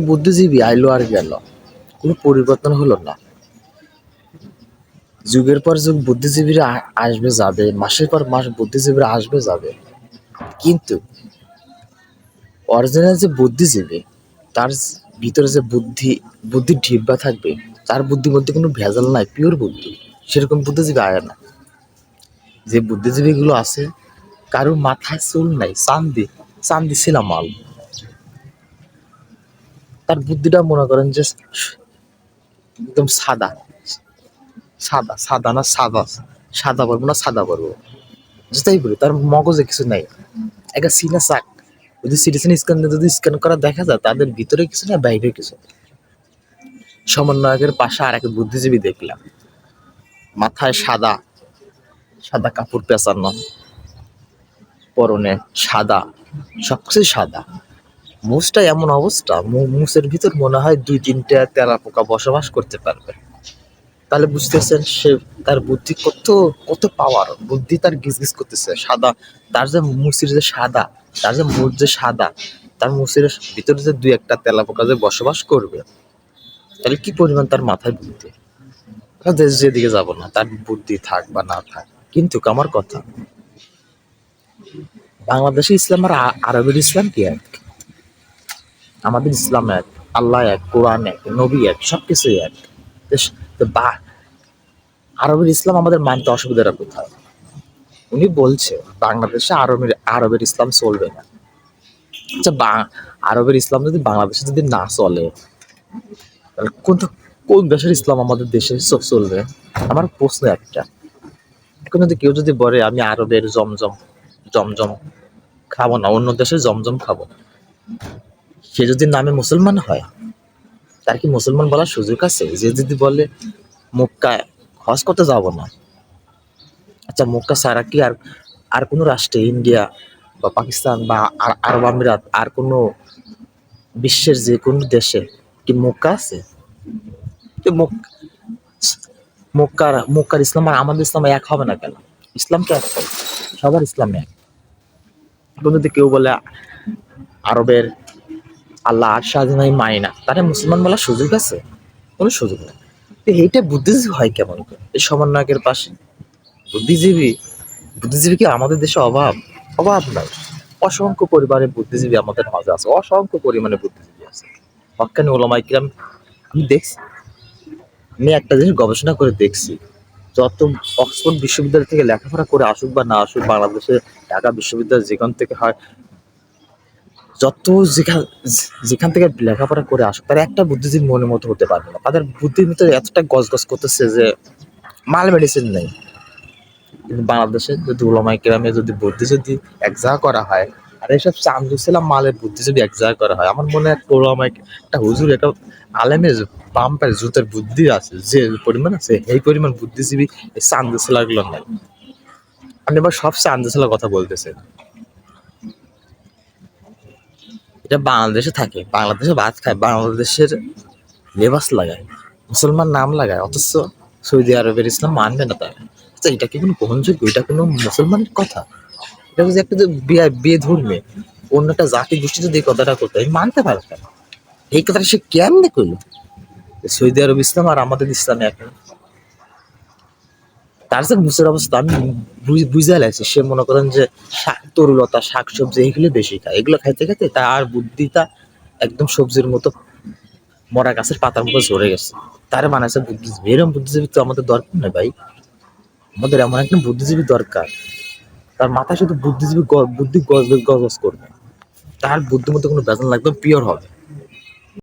বুদ্ধিজীবী আইলো আর গেল, কোনো পরিবর্তন হলো না। যুগের পর যুগ বুদ্ধিজীবীরা আসবে যাবে, মাসের পর মাস বুদ্ধিজীবীরা আসবে যাবে, কিন্তু অরিজিনাল যে বুদ্ধিজীবী, তার ভিতরে যে বুদ্ধির ঢিব্বা থাকবে, তার বুদ্ধির মধ্যে কোনো ভেজাল নাই, পিওর বুদ্ধি, সেরকম বুদ্ধিজীবী আয় না। যে বুদ্ধিজীবীগুলো আছে, কারোর মাথায় চুল নাই, চান্দি ছিলা মাল। তার বুদ্ধিটা মনে করেন যে একদম সাদা সাদা সাদা না সাদা, সাদা বলবো না সাদা বলবো, যেটাই বলি, তার মগজে কিছু নাই। একটা সিনা চাক যদি সিটিজেন স্ক্যান যদি স্ক্যান করা দেখা যায়, তাদের ভিতরে কিছু না, বাইরে কিছু। সমন্বয়কের পাশে আর এক বুদ্ধিজীবী দেখলাম, মাথায় সাদা সাদা কাপড় পেঁচানো, পরনে সাদা, সবকিছু সাদা, মুছটা এমন অবস্থা, মুছের ভিতর মনে হয় 2-3টা তেলা পোকা বসবাস করতে পারবে। তাহলে বুঝতেছেন সে, তার বুদ্ধি কত কত পাওয়ার, বুদ্ধি তার গিজ করতেছে। সাদা, তার যে মুসির যে সাদা, তার যে মুখ যে সাদা, তার মুসির ভিতরে যে 2-1টা তেলা পোকা যে বসবাস করবে, তাহলে কি পরিমাণ তার মাথায় বুদ্ধি। দেশ যেদিকে যাব না, তার বুদ্ধি থাক বা না থাক, কিন্তু আমার কথা, বাংলাদেশে ইসলাম আর আরবের ইসলাম কি এক? আমাদের ইসলাম এক, আল্লাহ এক, কোরআন এক, নবী এক, সবকিছুই এক। আরবের ইসলাম আমাদের মানতে অসুবিধাটা কোথায়? উনি বলছে বাংলাদেশে আরবের ইসলাম চলবে না। আচ্ছা, আরবের ইসলাম যদি বাংলাদেশে যদি না চলে, তাহলে কোন দেশের ইসলাম আমাদের দেশে চলবে? আমার প্রশ্ন একটা। এখন যদি কেউ যদি বলে আমি আরবের জমজম জমজম খাবো না, অন্য দেশের জমজম খাবো না, সে যদি নামে মুসলমান হয়, তার কি মুসলমান বলার সুযোগ আছে? যে যদি বলে মক্কায় হজ করতে যাবো না, আচ্ছা মক্কা ছাড়া কি আর আর কোনো রাষ্ট্রে, ইন্ডিয়া বা পাকিস্তান বা আরব আমিরাত, আর কোনো বিশ্বের যে কোনো দেশে কি মক্কা আছে? মক্কার ইসলাম আর আমাদের ইসলাম এক হবে না কেন? ইসলাম তো একটাই, সবার ইসলাম এক। এখন যদি কেউ বলে আরবের আল্লাহ আর স্বাধীন আমি মানি না, তারা মুসলমান বলার সুযোগ আছে? কোনো সুযোগ নেই। এইটা বুদ্ধিজীবী হয় কেমন করে এই সমন্বয়কের পাশে? বুদ্ধিজীবী বুদ্ধিজীবী কি আমাদের দেশে অভাব নাই? অসংখ্য পরিবারের বুদ্ধিজীবী আমাদের মাঝে আছে, অসংখ্য পরিমাণে বুদ্ধিজীবী আছে। হক্কানি ওলামায়ে কিরাম, আমি দেখছি, আমি একটা জিনিস গবেষণা করে দেখছি, যত অক্সফোর্ড বিশ্ববিদ্যালয় থেকে লেখাপড়া করে আসুক বা না আসুক, বাংলাদেশে ঢাকা বিশ্ববিদ্যালয় যেখান থেকে হয়, যত যেখান থেকে লেখাপড়া করে আসুক, তার একটা বুদ্ধিজীবী মনের মতো হতে পারবে না। তাদের বুদ্ধির ভিতরে এতটা গজগজ করতেছে যে মাল মেডিসিন নেই। কিন্তু বাংলাদেশে যদি ওলামায়ে কেরামে যদি বুদ্ধি যদি এক জায়গা করা হয়, আর এইসব চান্দুসেলাম মালের বুদ্ধি যদি এক জায়গা করা হয়, আমার মনে হয় একটা ওলামায়ে, একটা হুজুর, একটা আলেমের বাম্পার জুতের বুদ্ধি আছে, যে পরিমাণ আছে, এই পরিমাণ বুদ্ধিজীবী এই চান্দুসেলাগুলো নাই। আপনি এবার সব চান্দুসেলার কথা বলতেছেন, এটা বাংলাদেশে থাকে, বাংলাদেশে ভাত খায়, বাংলাদেশের লেবাস লাগায়, মুসলমান নাম লাগায়, অথচ সৌদি আরবের ইসলাম মানবে না তারা। আচ্ছা, এটা কি কোনো গ্রহণযোগ্য? এটা কোনো মুসলমানের কথা? এটা যদি একটা বেধর্মী অন্য একটা জাতি গোষ্ঠী যদি এই কথাটা করতো, আমি মানতে পারতাম। এই কথাটা সে কেমনে করলো? সৌদি আরব ইসলাম আর আমাদের ইসলামে এখন তার যে মুসের অবস্থা, আমি বুঝে লাগছে, সে মনে করেন যে তরুলতা, শাকসবজি এগুলো বেশি খায়, এগুলো খাইতে খাইতে তার বুদ্ধিটা একদম সবজির মতো, মরা গাছের পাতার মতো ঝরে গেছে। তারে বানাইছে বুদ্ধিজীবী। এরকম বুদ্ধিজীবী তো আমাদের দরকার নেই ভাই, আমাদের এমন একটা বুদ্ধিজীবী দরকার, তার মাথায় শুধু বুদ্ধিজীবী বুদ্ধি গজ গজ করবে, তার বুদ্ধির মধ্যে কোনো বেতন লাগবে, পিওর হবে।